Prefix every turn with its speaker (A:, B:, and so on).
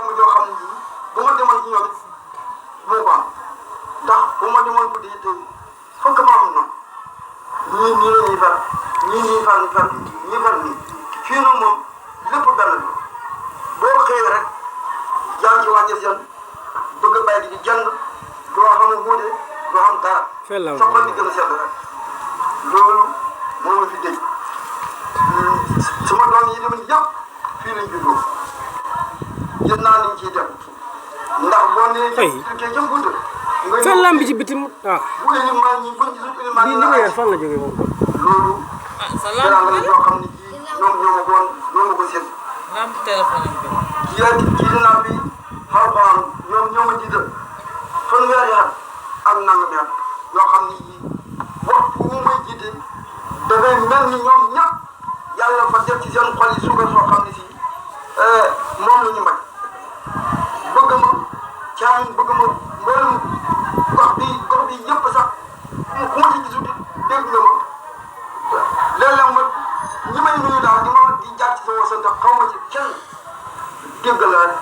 A: jëmm joo xam ne ji bu ma demoon ci ñoom it moo ko am ndax bu ma demoon guddi it fokk ma am noonu ñii la ñuy far ñii far nii fii nag moom lépp benn bi boo xëyee rek yaa ngi ci wàññi seen bëgg a bàyyi di jàng doo xam wuute doo xam dara. sa xol di gën a sedd rek loolu moo ma fi dégg sama doom yi tamit yëpp fii lañ juddoo gis naa liñ ciy def ndax boo nee. kay jëm gudd.
B: sa lamb ci bitim waaw.
A: bu ilimaan ñi buñ gisul ilimaan
B: bii li nga yor fan la jógee moom.
A: loolu. dara la yoo xam ne kii ñoom ñoo ma ko seet.
C: lamb téléphone
A: kii dinaa fi xarxaram ñoo ma jiital fanweeri at ak nangami at yoo xam ne yii waxtu wu muy jiite dafay mel ni ñoom ñëpp yàlla fa def ci seen xol yi suukar soo xam ne si moom la ñu may bëgg ma caañ bëgg ma mboolem gox bi yëpp sax ku ma ci gisul dégg nga ma léeg-léeg ma ñi may nuyu daal di jaar ci sama sant xaw ma ci kenn dégg la rek